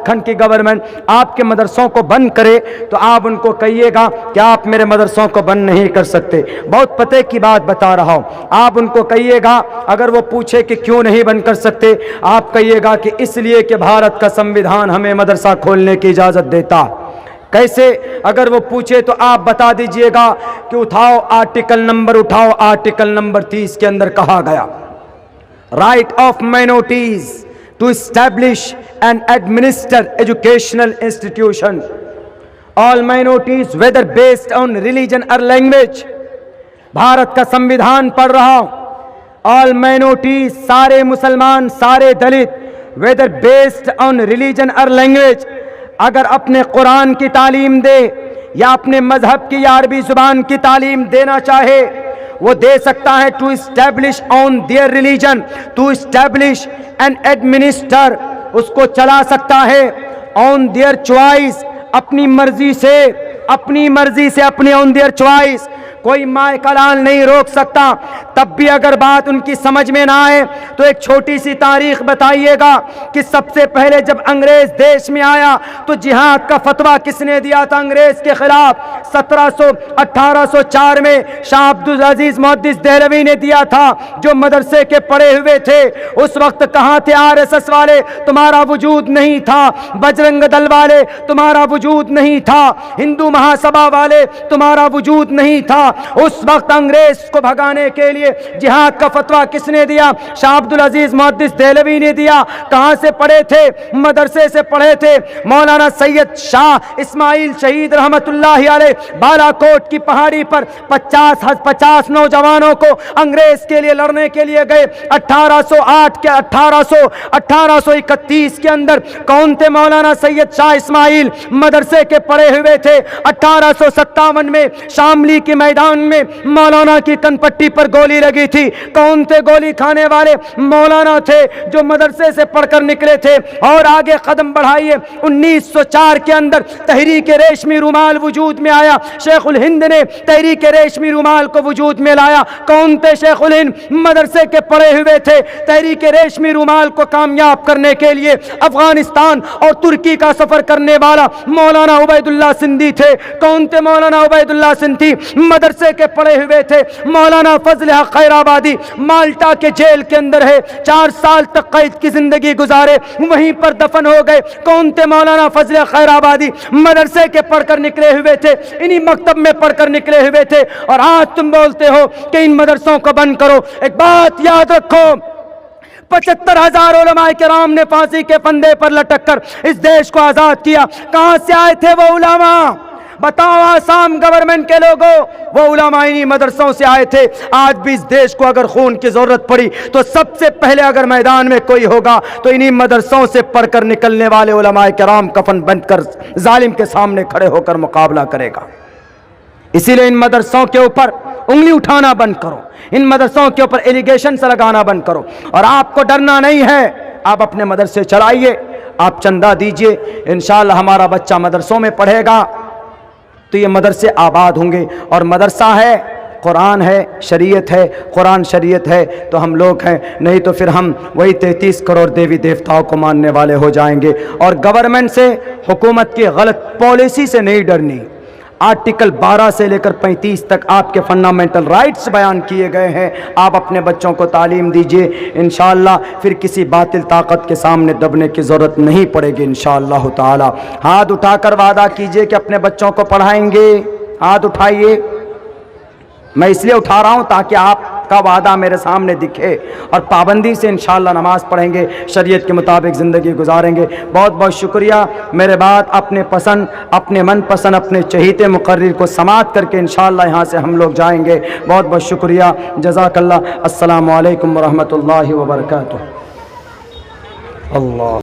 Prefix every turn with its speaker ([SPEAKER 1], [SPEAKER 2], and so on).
[SPEAKER 1] اتراکھنڈ کی گورنمنٹ آپ کے مدرسوں کو بند کرے تو آپ ان کو کہیے گا کہ آپ میرے مدرسوں کو بند نہیں کر سکتے. بہت پتے کی بات بتا رہا ہوں. آپ ان کو کہیے گا, اگر وہ پوچھے کہ کیوں نہیں بند کر سکتے, آپ کہیے گا کہ اس لیے کہ بھارت کا سنویدھان ہمیں مدرسہ کھولنے کی اجازت دیتا. کیسے؟ اگر وہ پوچھے تو آپ بتا دیجئے گا کہ اٹھاؤ آرٹیکل نمبر 30 کے اندر کہا گیا, right of minorities to establish and administer educational institution, all minorities whether based on religion اور لینگویج. بھارت کا سنویدھان پڑھ رہا ہوں, آل مائنورٹیز, سارے مسلمان, سارے Dalit, weather based on religion اور لینگویج, اگر اپنے قرآن کی تعلیم دے یا اپنے مذہب کی یا عربی زبان کی تعلیم دینا چاہے وہ دے سکتا ہے. To establish on their religion, to establish and administer, اس کو چلا سکتا ہے. آن دیئر چوائس, اپنی مرضی سے, اپنی آن دیئر چوائس, کوئی مائع کلال نہیں روک سکتا. تب بھی اگر بات ان کی سمجھ میں نہ آئے تو ایک چھوٹی سی تاریخ بتائیے گا کہ سب سے پہلے جب انگریز دیش میں آیا تو جہاد کا فتویٰ کس نے دیا تھا انگریز کے خلاف؟ 1804 میں شاہ عبدالعزیز محدث دہلوی نے دیا تھا, جو مدرسے کے پڑھے ہوئے تھے. اس وقت کہاں تھے RSS والے؟ تمہارا وجود نہیں تھا. بجرنگ دل والے, تمہارا وجود نہیں تھا. ہندو مہاسبھا والے, تمہارا وجود نہیں تھا. اس وقت انگریز کو بھگانے کے لیے جہاد کا فتویٰ کس نے دیا؟ شاہ عبدالعزیز محدث دہلوی نے دیا. کہاں سے پڑھے تھے؟ مدرسے سے پڑھے تھے. مولانا سید شاہ اسماعیل شہید رحمت اللہ علیہ بالا کوٹ کی پہاڑی پر 50 نوجوانوں کو انگریز کے لیے لڑنے کے لیے گئے. 1831 کے اندر کون تھے مولانا سید شاہ اسماعیل؟ مدرسے کے پڑھے ہوئے تھے. 1857 میں شاملی کے میدان میں مولانا کی کن پٹی پر گولی لگی تھی. کون تھے گولی کھانے والے؟ مولانا تھے جو مدرسے سے پڑھ کر نکلے تھے. اور آگے قدم بڑھائیے, 1904 کے اندر تحریک ریشمی رومال وجود میں آیا. شیخ الہند نے تحریک ریشمی رومال کو وجود میں لایا. کون تھے شیخ الہند؟ مدرسے کے پڑھے ہوئے تھے. تحریک ریشمی رومال کو کامیاب کرنے کے لیے افغانستان اور ترکی کا سفر کرنے والا مولانا عبید اللہ سندھی تھے. کون تھے مولانا عبید اللہ سندھی؟ مدرسے کے پڑھے ہوئے تھے. مولانا فضل حق خیر آبادی مالٹا کے جیل کے اندر ہے, 4 سال تک قید کی زندگی گزارے, وہیں پر دفن ہو گئے. کون تھے مولانا فضل حق خیر آبادی؟ مدرسے کے پڑھ کر نکلے ہوئے تھے, انہی مکتب میں پڑھ کر نکلے ہوئے تھے. اور آج تم بولتے ہو کہ ان مدرسوں کو بند کرو. ایک بات یاد رکھو, 75,000 علماء کرام نے پھانسی کے پھندے پر لٹک کر اس دیش کو آزاد کیا. کہاں سے آئے تھے وہ علماء؟ بتاؤ آسام گورنمنٹ کے لوگوں, وہ علماء انہی مدرسوں سے آئے تھے. آج بھی اس دیش کو اگر خون کی ضرورت پڑی تو سب سے پہلے اگر میدان میں کوئی ہوگا تو انہی مدرسوں سے پڑھ کر نکلنے والے علماء کرام کفن بند کر ظالم کے سامنے کھڑے ہو کر مقابلہ کرے گا. اسی لیے ان مدرسوں کے اوپر انگلی اٹھانا بند کرو, ان مدرسوں کے اوپر ایلیگیشن سے لگانا بند کرو. اور آپ کو ڈرنا نہیں ہے, آپ اپنے مدرسے چلائیے, آپ چندہ دیجئے, انشاءاللہ ہمارا بچہ مدرسوں میں پڑھے گا تو یہ مدرسے آباد ہوں گے. اور مدرسہ ہے, قرآن ہے, شریعت ہے. قرآن شریعت ہے تو ہم لوگ ہیں, نہیں تو پھر ہم وہی 33 کروڑ دیوی دیوتاؤں کو ماننے والے ہو جائیں گے. اور گورنمنٹ سے, حکومت کی غلط پالیسی سے نہیں ڈرنی. آرٹیکل 12 سے لے کر 35 تک آپ کے فنڈامنٹل رائٹس بیان کیے گئے ہیں. آپ اپنے بچوں کو تعلیم دیجئے, انشاءاللہ پھر کسی باطل طاقت کے سامنے دبنے کی ضرورت نہیں پڑے گی انشاءاللہ تعالی. ہاتھ اٹھا کر وعدہ کیجئے کہ اپنے بچوں کو پڑھائیں گے. ہاتھ اٹھائیے. میں اس لیے اٹھا رہا ہوں تاکہ آپ کا وعدہ میرے سامنے دکھے, اور پابندی سے انشاءاللہ نماز پڑھیں گے, شریعت کے مطابق زندگی گزاریں گے. بہت بہت شکریہ. میرے بعد اپنے پسند, اپنے من پسند, اپنے چہیتے مقرر کو سماعت کر کے انشاءاللہ یہاں سے ہم لوگ جائیں گے. بہت بہت شکریہ. جزاک اللہ. السلام علیکم ورحمۃ اللہ وبرکاتہ. اللہ